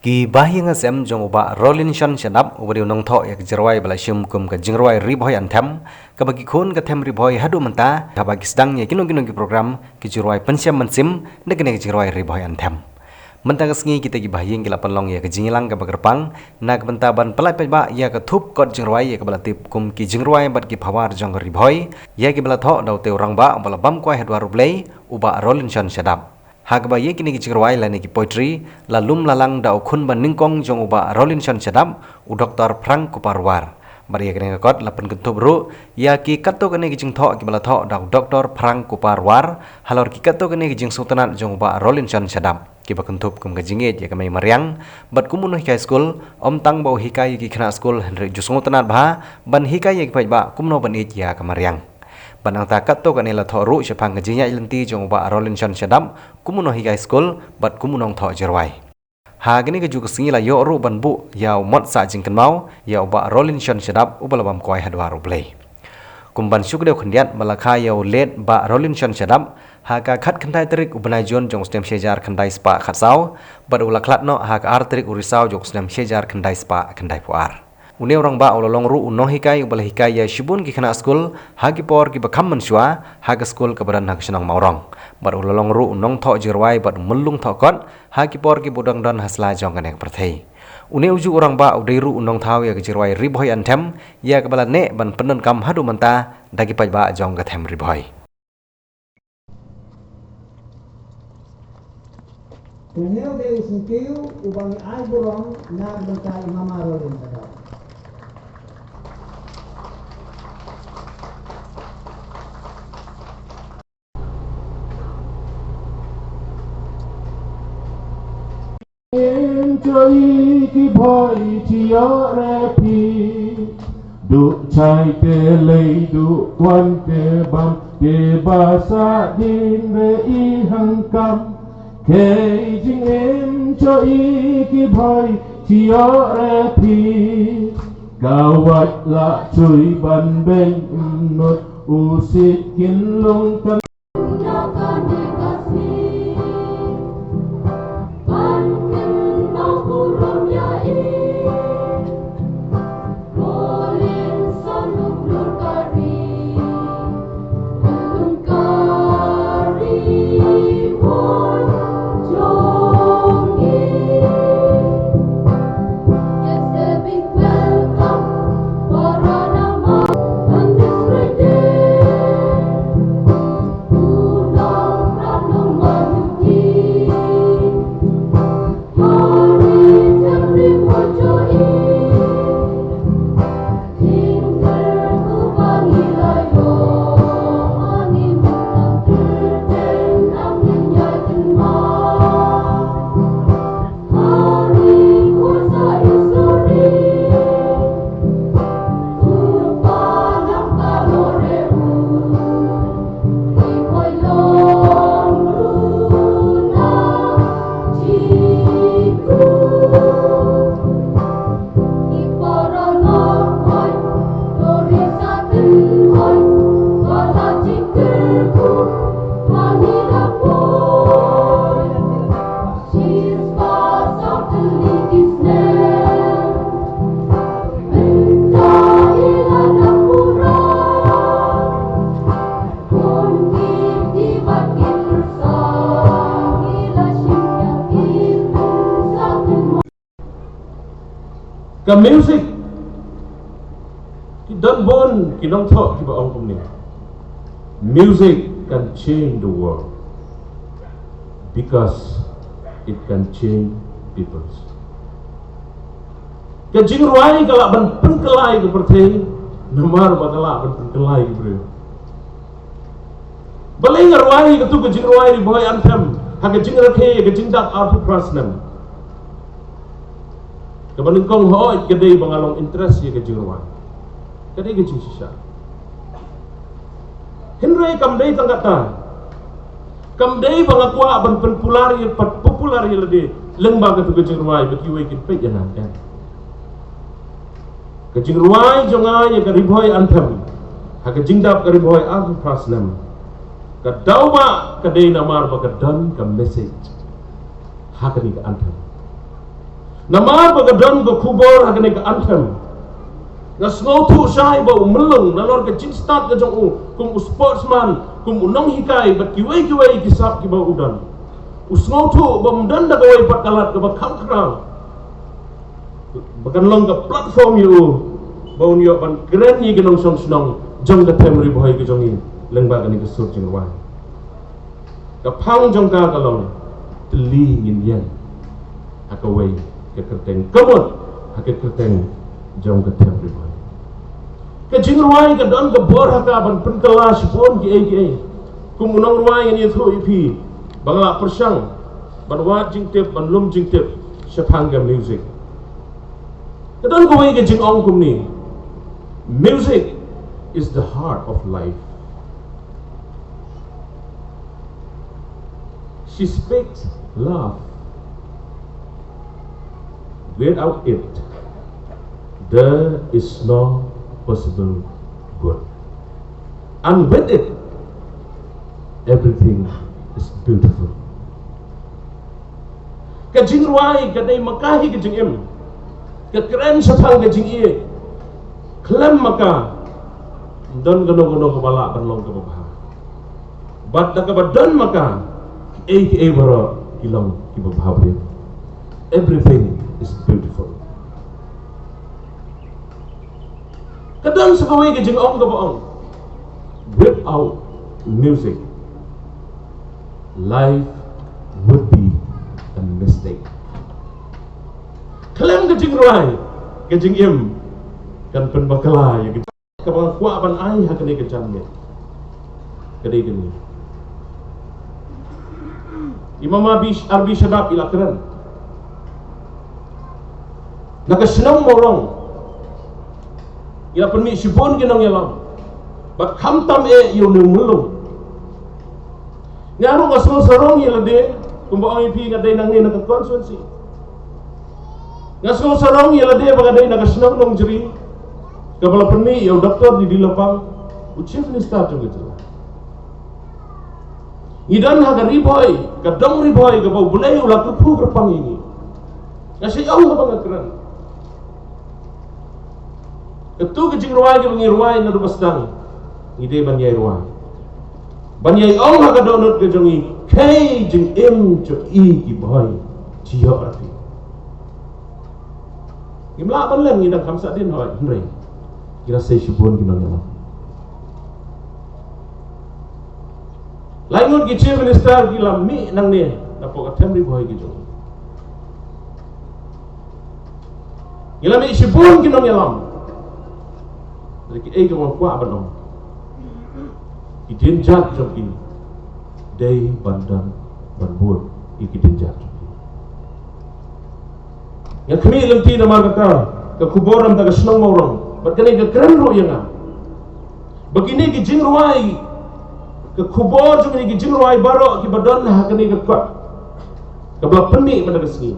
Ki bahing asem jong uba rolin shan shanap ubari unong tho yak jerwai bala shum kum ka jingrwai riboy antem ka bagi khun ka them riboy hadu menta ka bagi sedang ya kinong ki program ki jirwai pensiam mensim negene ki jirwai riboy antem menta ka sngi kita ki bahing ki lapan long ya ka jingilang ka bagerpang na ka benta ban pelai ba ya ka thup kot jingrwai ya ka bala tip kum ki jingrwai bat ki phawar jong riboy ya ki bala tho dau te orang ba bala bam kwai hadwa rublei uba rolin shan shanap Hagba ye kini kicirwai la niki poetry la lum lalang da ukhun ban ningkong jong uba rolin shan sedap u Dr. Frank Kuparwar bari ye kini ngakot la pen kentub ru ya ki kato kini kicing tho ki bala tho da Dr. Frank Kuparwar halor ki kato kini kicing sultanat jong uba rolin shan sedap ki ba kentub kum gajinget ya kamai maryang bat kumun hikai school om tang bau hikai ki khana school henry jusungtanat bha ban hikai ye ki ba kumno ban it ya kamaryang Banang takat to kanila thoru sepang ngajinya ilenti jong ba rolin shan sedap kumuno higai school bat kumunong tho jerwai ha gini ke juga singila yo ru ban bu yau mot sa jingkan mau yau ba rolin shan sedap ubalabam koi hadwa rublei kumban sukdeu khendiat malakha yau let ba rolin shan sedap ha ka khat khandai trik ubanai jon jong stem sejar khandai spa khatsau bat ulaklat no ha ka artrik urisau jong stem sejar khandai spa khandai puar Uni orang ba ololong ru unong hikai ubala hikai ya shibun ki khana school hagi por ki bakam mensua haga school kabaran hak senang maurong bar ololong ru unong tho jirwai bat melung tho kot hagi por ki bodong don hasla jong kanek perthei Uni uju orang ba udai ru unong thau ya jirwai riboy antem ya kabala ne ban penon kam hadu menta dagi paj ba jong ka them riboy Kenel de singkiu ubang ai borong na bentai mama rolin sadap Enjoy ki boy chia repi du chai te lei du quan te bam te basa din re i hang kam ke jing enjoy ki boy chia repi gawat la chui ban ben nut usit kin long kan Ka music ki don bon ki nong tho ki ba ong kum ni music can change the world because it can change people ka jing ruai kala ban pen kelai ke perthei namar ba kala ban pen kelai ke bre balai ruai ke tu ka jing ruai boy anthem ha ka jing rakhe ka jing dak out prasnam Kabanin kong hoy kadai bangalong interest ye kajirwan. Kadai kajing sisa. Henry kamdai tanggata. Kamdai bangakwa ban popular ye lede lengba ka tu kajirwan bakiwe kin pe janan kan. Kajirwan jonga ye kariboy anthem. Ha kajing dap kariboy al prasnam. Kadawa kadai namar bakadan ka message. Ha kani ka anthem. Nama bagadon ke kubur hakane ke anthem. Na snow tu syai ba melung na lor ke jing start ke jong kum sportsman kum unong hikai bat kiwai kisap ki ba udan. Usnow tu ba mudan da gawai pat kalat ke ba kam krang. Bakan long ke platform yu ba unyo ban keren ni genong song snong jong da family boy ke jong in leng ba kan ke sur jing wan. Ka phang jong ka kalong teli ngin yen akawai ke kerteng kamot hake kerteng jong ke family boy ke jing ruai ke don ke bor haka ban penkelas pun ki ai kum unong ruai ni thu ipi bangla persang ban wat jing tip ban lum jing tip shapanga music ke don ko wai ke jing ong kum ni music is the heart of life. She speaks love. Without it, there is no possible good. And with it, everything is beautiful. Kajing ruai kadai makahi kajing im. Kekeren sapang kajing ie. Klem maka don gono kepala berlong ke bawah. Bat dak badan maka aka baro kilong ki bawah. Everything is beautiful. Kadang sakaway ke jing ong gabaong. Without music, life would be a mistake. Klaim ke jing ruai, ke jing im, kan pen bakala ya ke kabang kuat ban ai hakane ke jamnya. Kedai gini. Imam Arbi Syadab ila keren. Nakasenang morong ila permi sibon ginang yalam bat khamtam yu ne mulung nyaru ngasol sarong ila de kumba ang ipi ngadai nang ni nak konsuensi ngasol sarong ila de bagadai nakasenang nong jeri kabala permi yu doktor di dilapang uchief minister jong gitu idan haga riboy kadang riboy ka bau bulay ulah kupu berpang ini ngasih Allah banget keren. Ketu kejing ruai ke bengi ruai na dubasdang ide banyai ruai banyai ong ha kadonot ke jongi kei jing im cho i ki boy jiyo arti imla ban lem ngidang kamsa din hoi hnrei kira sei shibon ginang yala laingot ki chief minister gila mi nang ne na po katemri boy ki jongi gila mi shibon ginang yalam dari ega wan kuat banong idin jat joki day bandang banbur ikidin jat joki yang kami lemti nama kata ke kuboram daga senang maurang berkini ke keren ro yang begini ke jing ruai ke kubor juga ke jing ruai baro ki badan hakani ke kuat ke belah peni pada kesini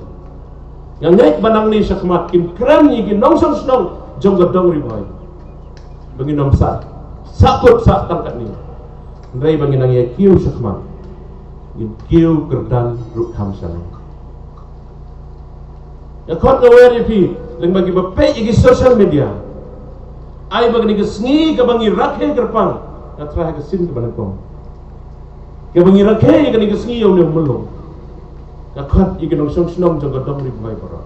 yang naik bandang ni syakmat kim keren ni ki nongsong senang jong gadong ribai bagi nom sat sakut sak tangkat ni ndai bagi nang ya kiu syakmat kiu kerdan ruk kamsan ya khot ngawari fi leng bagi bepe igi social media ai bagi ni kesngi ke bangi rakhe kerpang ya terakhir kesin ke banakong ke bangi rakhe ke ni kesngi yang ni melong ya khot igi nong song snong jong gadong ri bai para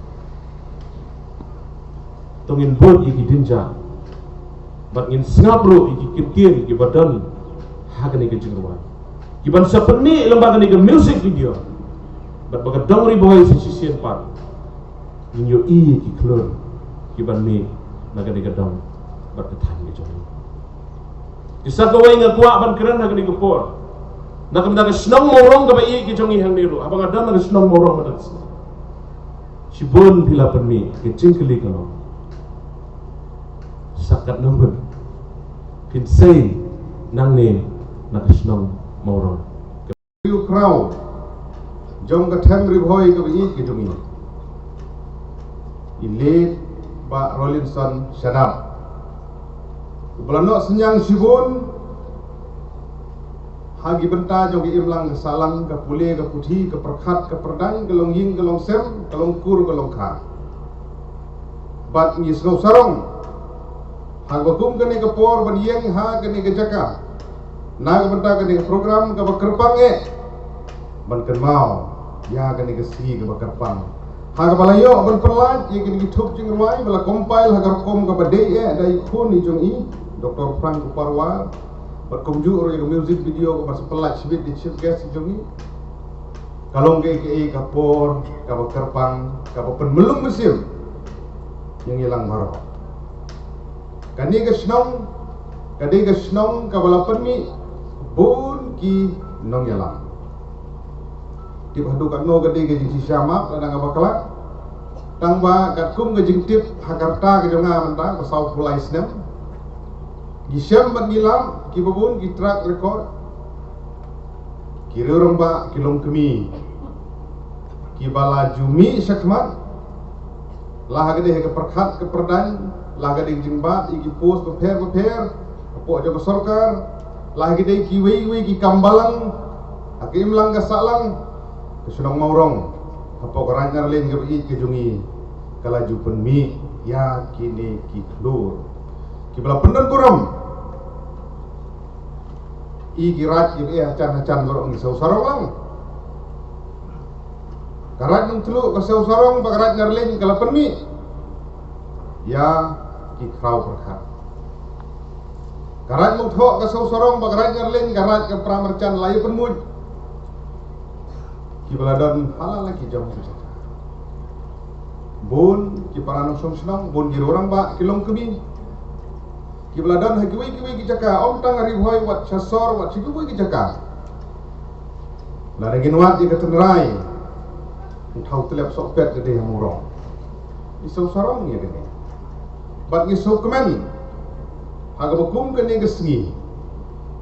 tongin bot igi dinja bat ngin ngabro iki kitien iki badan hakane ke jingruan iban sapeni lembaga ni ke music video bat baga dongri boy sisien pat inyo i ki klor iban ni naga ni ke dong bat ketan ke jong isa ko way nga kuwa ban keren hakane ke por nakam daga snong morong ka ba i ki jongi hang niru abang adam naga snong morong madat sibon pila permi ke cingkeli kalo sakat nombor kinsay nang ne nakasnong maurong you crown jong ka them riboy ka bingi ki jongi ile ba Rolinson Syadab belano senyang sibon hagi benta jong imlang salang ka pule ka puthi ka perkhat ka perdang ka longying ka longsem ka longkur ka longkha bat ngi snow sarong hagokum kene ke por ban yeng ha kene ke jaka na benta kene program ke kerpang ban ken mau ya kene ke si ke kerpang ha ke balayo ban perlat ye kene thuk jing ruai bala compile ha kom ke bade dai khun ni jong i Dr. Frank Parwa bat komju ro ye music video ke pas pelat sibit di chief guest jong i kalong ke por ke kerpang ke penmelung mesim yang hilang marah kani ke snong kabala permi bun ki nong yalang tip hadu kat no gede ke jing siamak ladang abakala tangba kat kum ke jing tip hakarta ke jonga menta ke South Pulai Snem gisiam bat gilam ki babun ki track record ki rurong ba ki long kemi ki bala jumi syakmat lah gede ke perkhat ke perdan lah gede jingbat iki pos beper apok jaga sarkar lah gede ki wei ki kambalang hakim lang ka salang kesunong maurong apok ranyar len ke jungi kalaju penmi ya kini ki klur ki bala pendan puram iki rat ki acan lorong ni sarong lang karat nang teluk ke sarong bakarat nyarling kala penmi ya ki krau berkat karat mung thok ke sarong bakarat nyarling karat ke pramercan layu penmud ki baladon halal lagi jam bun ki paranong song bun ki orang ba kilong kemi ki baladon hakiwi ki jaka om tang ari hoi wat chasor wat sikiwi ki jaka la regin wat ki ketenrai thau telep sok pet de yang murong isau sarong ya gede bat ngisau kemen haga bokum kene gesngi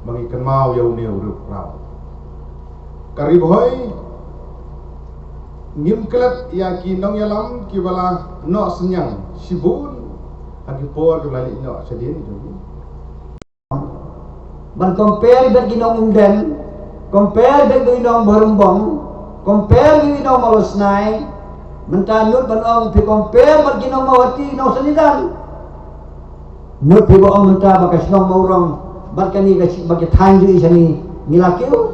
bangi ken mau yau ne urup rau kari boy ngim kelat ya ki nong yalam ki bala no senyang sibun hagi por ke lali no sedin jogi ban compare bet ginong umden compare bet ginong barumbong compare ginong malosnai mentanut ban ong pi compare bet ginong mawati no senidan nut pi ong menta bakas nong maurong bat kani bagi thanju isani nilakiu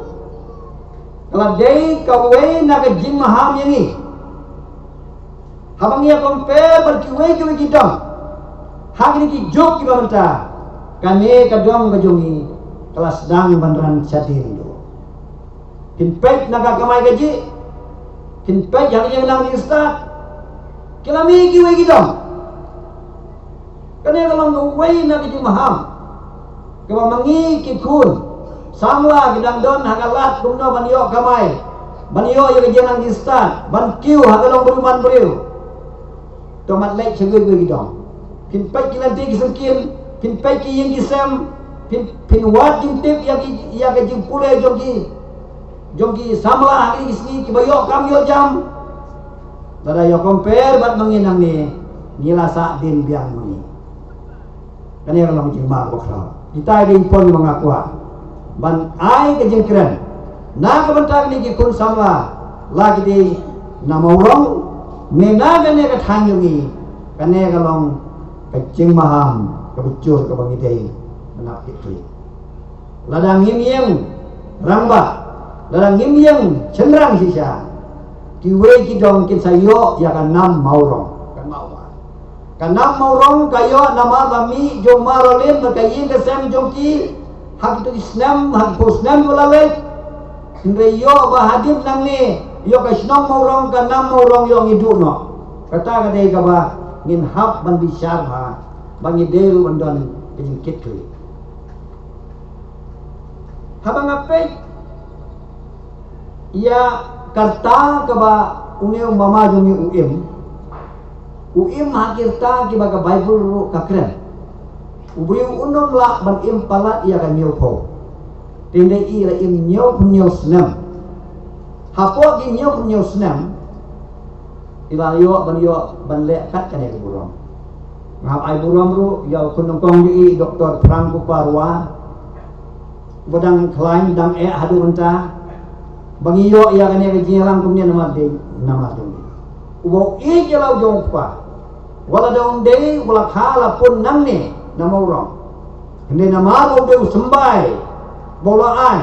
kalau day kawe na ka jing maham yangi habang ya compare bet kiwe kitong hagni ki jok ki bamenta kane kadong kajongi kelas dang bandran sadin do kinpet naga kamai gaji kinpet yang nang di start kilami ki we gidong kane kalong we na ki maham kawa mangi ki kun samla gidang don hagalat kumno banyo kamai banyo yang nang di start ban kiu hagalong beruman beriu tomat lek segui we gidong kinpet kilanti kisengkin kinpet ki yang kisem pin wat jing tip ya ke jing pule jongki samla hari isni ki bayo kam yo jam tada yo compare bat menginang ni nilasa din biang ni kan yang lang jing ma ko kra kita din pon mangakwa ban ai ke jing keren na ka bantag ni ki kun samla lagi di namorong menaga ne ka thanyungi kane kalong ka jing maham ka bucur ka bangidei anak itu ladang ngim rangba ladang ngim cenderang sisa kiwe kidong kin sayo ya kan nam maurong kan nam maurong kayo nama lami jong marolin makayin kesem jongki hak itu islam hak posnam ulalek hingga yo bahadim nang ni yo kasnong maurong kan nam maurong yo ngiduno kata kadai kaba ngin hap ban bisyar ha bangi deru bandon kejingkit tu habang apek ia karta kaba uneu mama jungi uim hakirta kiba ka bible ru kakren ubri unom la ban im palat ia kan nyopho tende ira im nyop snam hapo gi nyop snam ila yo ban le kat kan ya burong ngap ai burong ru ya kunong kong di Dr. Frank Parwa bodang klaim dang hadu unta bangiyo iya kane ke jilang kumnya nama de ubo i jelau jong pa wala daun day wala hala pun namne namorong hindi nama mo daw sembay bola ai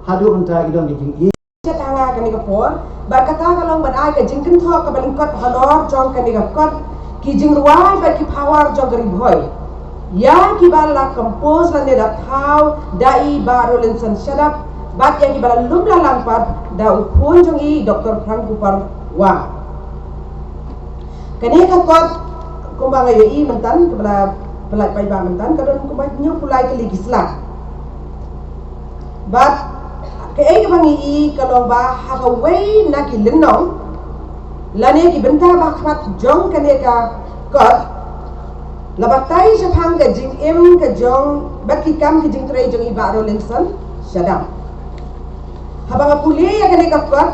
hadu unta idon gijing Chất hanga kani kapor, ba kata kalong ban ai ka jingkin tho ka balingkot halor jong kani kapkot ki jingruai ba ki power jong gari boy. Ya ki bala compose la ne da thau dai ba rolinson shadap ba ya ki bala lumla langpat da upon jong I Dr. Frank Kupar wa. Kani kapkot kumba ngayo I mentan kebala pelai pai ba mentan kadon kumba nyu pulai ke legislat. But kaya kebangi I kalau bah hagaway na kilinong lane ki benta bakmat jong kaneka kot labatay sa pang ka jing im ka jong baki kam ki jing tray jong iba rolinson shadam habang puli ya kaneka kot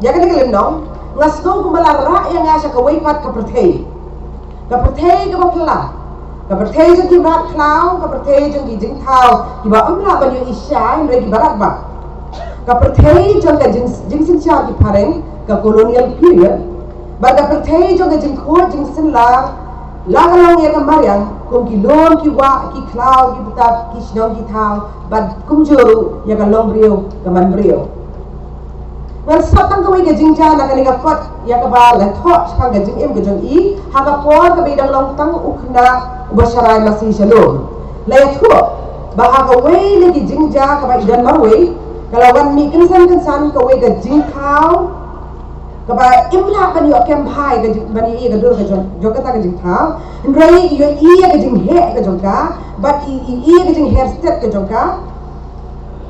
ya kaneka linong ngasno kumalara ya nga sa kaway pat kapertay ka bakla kapertay jong ki bak klaw kapertay jong ki jing thaw ki ba umla ba yung isya imre ki barak ba kapertay jong ka jing siya ki pareng ka colonial period ba kapertay jong ka jing ko jing sin la kalong ya kamaryang kung ki lom ki wa ki klaw ki buta ki sinong ki thaw ba kumjuru ya ka long brio ka man brio ngan satang kawai ka jing ja na kalinga kot ya ka ba la tho sa ka jing im ka jong I ha ka por ka bidang long tang ukna ubasharay masih shalom la ya tho ba ha ka wei le ki jing ja ka ba idan marwei kalawan mi kensan kawai ka jing thau kaba imla kan yo kem bhai ka bani I ka dur ka jo ka ta ka jing thau ndrai yo I ka jing he ka jong ka but I ka jing hair step ka jong ka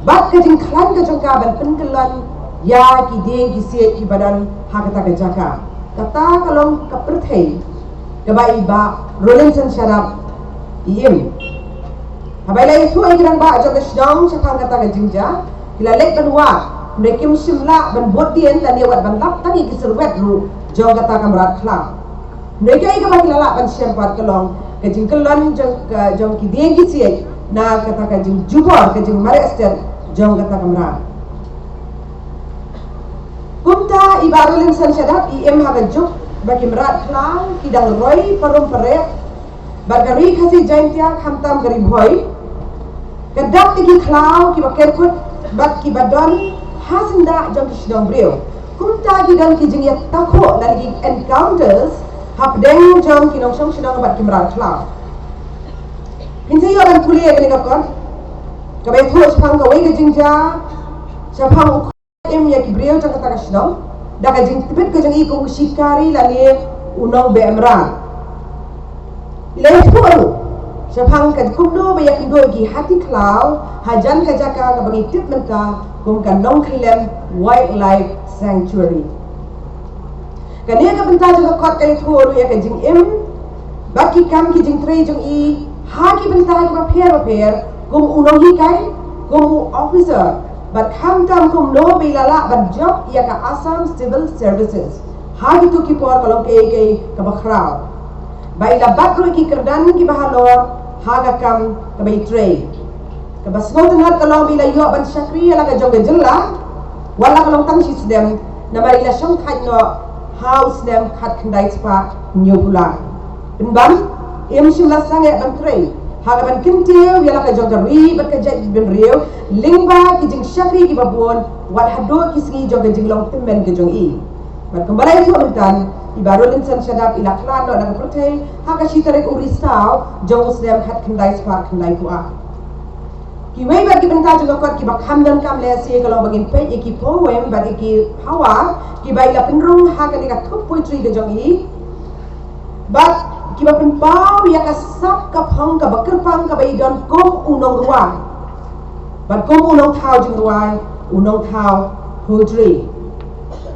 bat ka jing khlan ka jong ka ban penkelan ya ki deng ki se ki badan ha ka ta ka jaka kata kalong ka perthei kaba iba rolinson sharap im habai itu ai gran ba jo ka shdong sa ka ta ka jing ja kilalek banwa mereka simla ban bodien dan lewat ban lap tangi kiserwet ru jong kata kamrat klang mereka ika ba kilala ban sempat kelong ka jing kelon jong ki deng ki sie na kata ka jing jubor ka jing mare ester jong kata kamrat kumta ibarulin san syadap im ha juk bagi merat klang kidang roy parum peret bagari khasi jaintia khamtam gari boy kadak tigi klau ki bakerkut bat ki badon hasinda jong kisdong brio kumta ki dan ki jing yak takho lagi encounters hap deng jong ki nong song sidong bat ki merat klau hinse yo dan kuliah ni kapkon kabe thu sapang ka wei ka jing ja sapang im yak brio jong kata kisdong da ka jing tibet ka jong I ko shikari lani unong be emran ilai thu sapang ka kumno ba yak indo ki hati klau hajan ka jaka ka bagi tip menta kum ka nong khilem wildlife sanctuary kania ka benta jo kot kai thoru ya ka jing im baki kam ki jing tre jong I ha ki benta ki ba pher kum unong hi kai kum officer but kam tam kum no bilala but job ya ka Assam Civil Services ha ki tu ki por kalong ke ka ba khrau baila batro ki kerdan ki bahalor haga kam kabai tray kabas no tenat kalau bila yo ban syakri ala ka joge jella wala kalong tang sistem na marila syang khat no house dem khat khandai spa new pula ban im simla sange ban tray haga ban kintew yala ka joge ri bat ka jai ben riu lingba ki jing syakri ki babon wat hado ki singi joge jinglong temen ke jong I bat kembali itu mentan ibarulin san syadap ilaklan no nang pertei haka sitarek urisau jong muslim hat kendai spark kendai kuah ki wei bagi benta juga kot ki bak hamdan kam lesi kalau bagin pe ki poem bagi ki hawa ki baila penrung haka ni ka thup poetry ke jong I bat ki ba pen pau ya ka sap ka phang ka bakerpang ka bai don kom unong ruai bat kom unong thau jing ruai unong thau poetry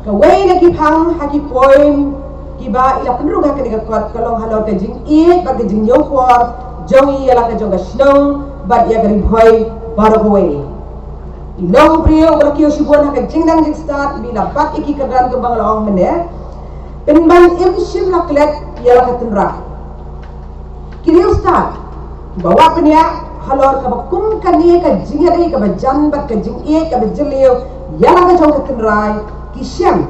ka wei na ki phang haki poem kiba ila penrung ha kani kot kalong halor ka jing I ba ka jing nyokor jong I ala ka jong ka snong ba ya gari boy baro boy ilong brio berkio shibon ha ka jing dang jing start bila bat iki kadan ke bang laong mene penban im shim laklet ya la ka tenra kiriu start bawa penia halor ka bakum kani ka jing ya ka bajan ba ka jing I ka bajleo ya la ka jong ka tenrai ki syam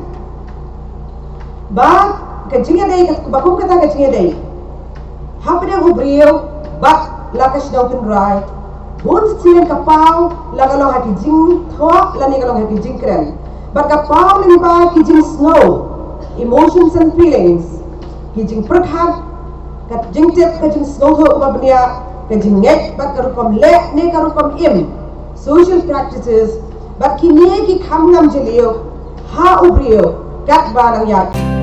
ba kajinga day kat bakum kata kajinga day. Hapde ubrio bat lakas daw pinray. Bun siyan kapau lagalong haki jing thok lani galong haki jing kren. Bat kapau lani ba ki jing snow. Emotions and feelings. Ki jing perkhat kat jing tip ka jing snow thok ba bnia ka jing ngek bat karukom le ne karukom im. Social practices bat ki ne ki kham ngam jelio ha ubrio kat ba nang yak.